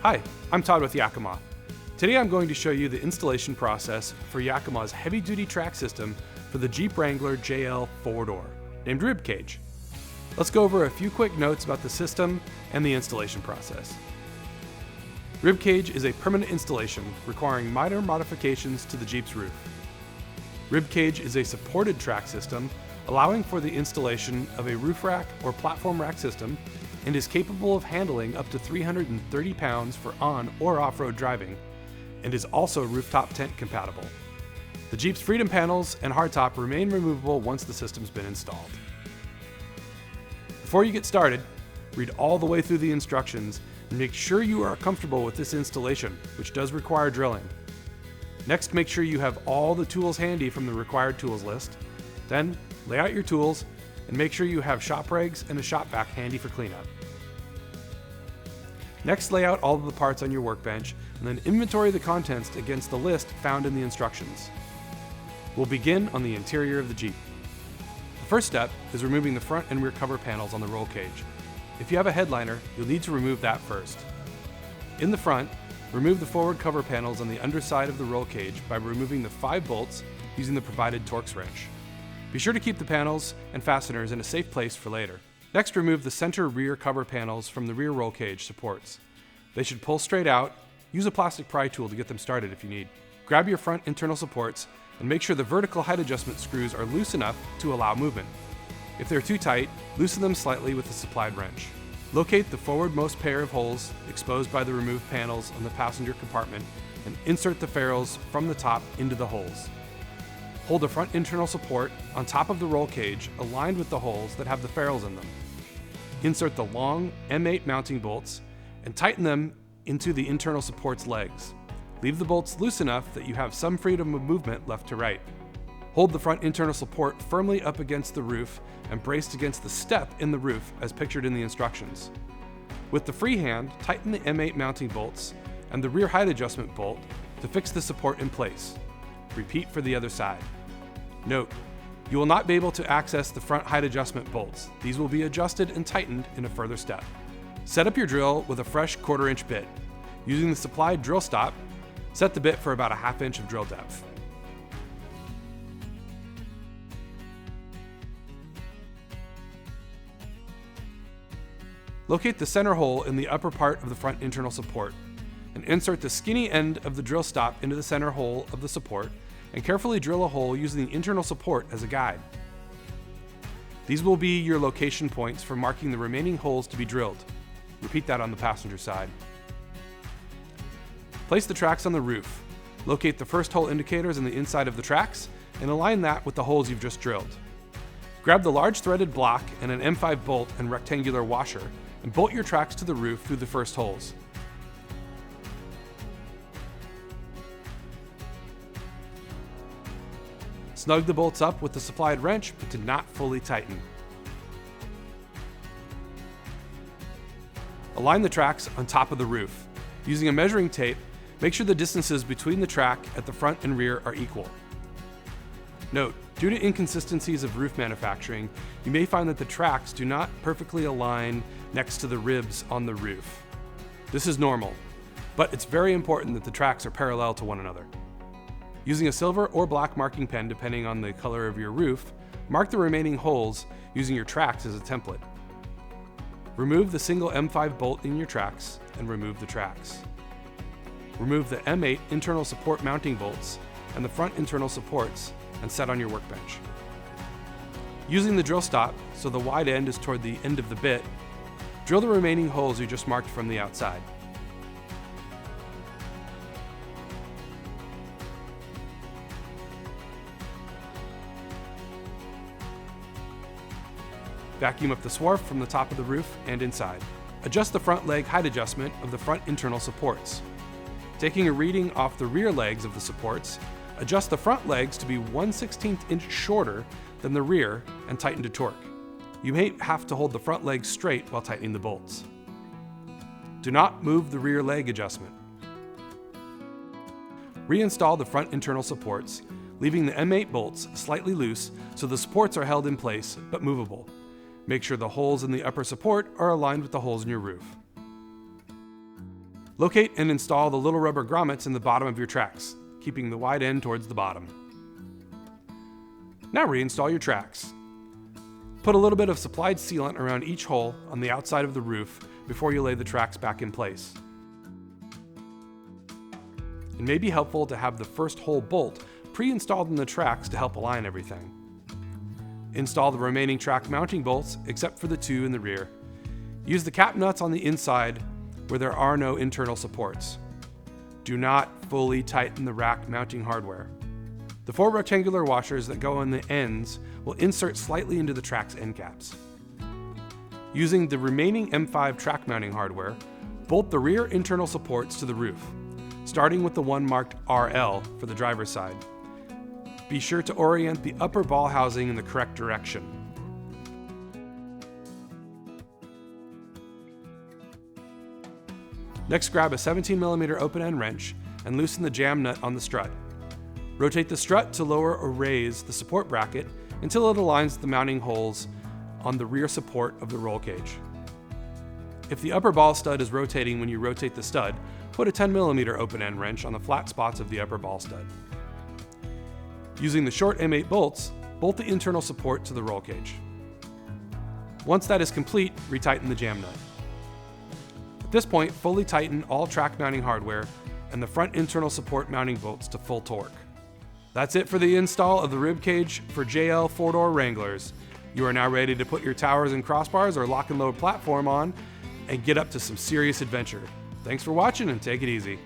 Hi, I'm Todd with Yakima. Today I'm going to show you the installation process for Yakima's heavy-duty track system for the Jeep Wrangler JL 4-door, named RibCage. Let's go over a few quick notes about the system and the installation process. RibCage is a permanent installation requiring minor modifications to the Jeep's roof. RibCage is a supported track system allowing for the installation of a roof rack or platform rack system and is capable of handling up to 330 pounds for on or off-road driving, and is also rooftop tent compatible. The Jeep's Freedom panels and hardtop remain removable once the system's been installed. Before you get started, read all the way through the instructions and make sure you are comfortable with this installation, which does require drilling. Next, make sure you have all the tools handy from the required tools list. Then, lay out your tools and make sure you have shop rags and a shop vac handy for cleanup. Next, lay out all of the parts on your workbench and then inventory the contents against the list found in the instructions. We'll begin on the interior of the Jeep. The first step is removing the front and rear cover panels on the roll cage. If you have a headliner, you'll need to remove that first. In the front, remove the forward cover panels on the underside of the roll cage by removing the 5 bolts using the provided Torx wrench. Be sure to keep the panels and fasteners in a safe place for later. Next, remove the center rear cover panels from the rear roll cage supports. They should pull straight out. Use a plastic pry tool to get them started if you need. Grab your front internal supports and make sure the vertical height adjustment screws are loose enough to allow movement. If they're too tight, loosen them slightly with a supplied wrench. Locate the forwardmost pair of holes exposed by the removed panels on the passenger compartment and insert the ferrules from the top into the holes. Hold the front internal support on top of the roll cage aligned with the holes that have the ferrules in them. Insert the long M8 mounting bolts and tighten them into the internal support's legs. Leave the bolts loose enough that you have some freedom of movement left to right. Hold the front internal support firmly up against the roof and braced against the step in the roof as pictured in the instructions. With the free hand, tighten the M8 mounting bolts and the rear height adjustment bolt to fix the support in place. Repeat for the other side. Note, you will not be able to access the front height adjustment bolts. These will be adjusted and tightened in a further step. Set up your drill with a fresh 1/4 inch bit. Using the supplied drill stop, set the bit for about a 1/2 inch of drill depth. Locate the center hole in the upper part of the front internal support and insert the skinny end of the drill stop into the center hole of the support and carefully drill a hole using the internal support as a guide. These will be your location points for marking the remaining holes to be drilled. Repeat that on the passenger side. Place the tracks on the roof. Locate the first hole indicators on the inside of the tracks and align that with the holes you've just drilled. Grab the large threaded block and an M5 bolt and rectangular washer and bolt your tracks to the roof through the first holes. Snug the bolts up with the supplied wrench, but do not fully tighten. Align the tracks on top of the roof. Using a measuring tape, make sure the distances between the track at the front and rear are equal. Note, due to inconsistencies of roof manufacturing, you may find that the tracks do not perfectly align next to the ribs on the roof. This is normal, but it's very important that the tracks are parallel to one another. Using a silver or black marking pen, depending on the color of your roof, mark the remaining holes using your tracks as a template. Remove the single M5 bolt in your tracks and remove the tracks. Remove the M8 internal support mounting bolts and the front internal supports and set on your workbench. Using the drill stop, so the wide end is toward the end of the bit, drill the remaining holes you just marked from the outside. Vacuum up the swarf from the top of the roof and inside. Adjust the front leg height adjustment of the front internal supports. Taking a reading off the rear legs of the supports, adjust the front legs to be 1/16 inch shorter than the rear and tighten to torque. You may have to hold the front leg straight while tightening the bolts. Do not move the rear leg adjustment. Reinstall the front internal supports, leaving the M8 bolts slightly loose so the supports are held in place but movable. Make sure the holes in the upper support are aligned with the holes in your roof. Locate and install the little rubber grommets in the bottom of your tracks, keeping the wide end towards the bottom. Now reinstall your tracks. Put a little bit of supplied sealant around each hole on the outside of the roof before you lay the tracks back in place. It may be helpful to have the first hole bolt pre-installed in the tracks to help align everything. Install the remaining track mounting bolts except for the two in the rear. Use the cap nuts on the inside where there are no internal supports. Do not fully tighten the rack mounting hardware. The 4 rectangular washers that go on the ends will insert slightly into the track's end caps. Using the remaining M5 track mounting hardware, bolt the rear internal supports to the roof, starting with the one marked RL for the driver's side. Be sure to orient the upper ball housing in the correct direction. Next, grab a 17mm open-end wrench and loosen the jam nut on the strut. Rotate the strut to lower or raise the support bracket until it aligns the mounting holes on the rear support of the roll cage. If the upper ball stud is rotating when you rotate the stud, put a 10mm open-end wrench on the flat spots of the upper ball stud. Using the short M8 bolts, bolt the internal support to the roll cage. Once that is complete, retighten the jam nut. At this point, fully tighten all track mounting hardware and the front internal support mounting bolts to full torque. That's it for the install of the rib cage for JL 4-door Wranglers. You are now ready to put your towers and crossbars or lock and load platform on and get up to some serious adventure. Thanks for watching and take it easy.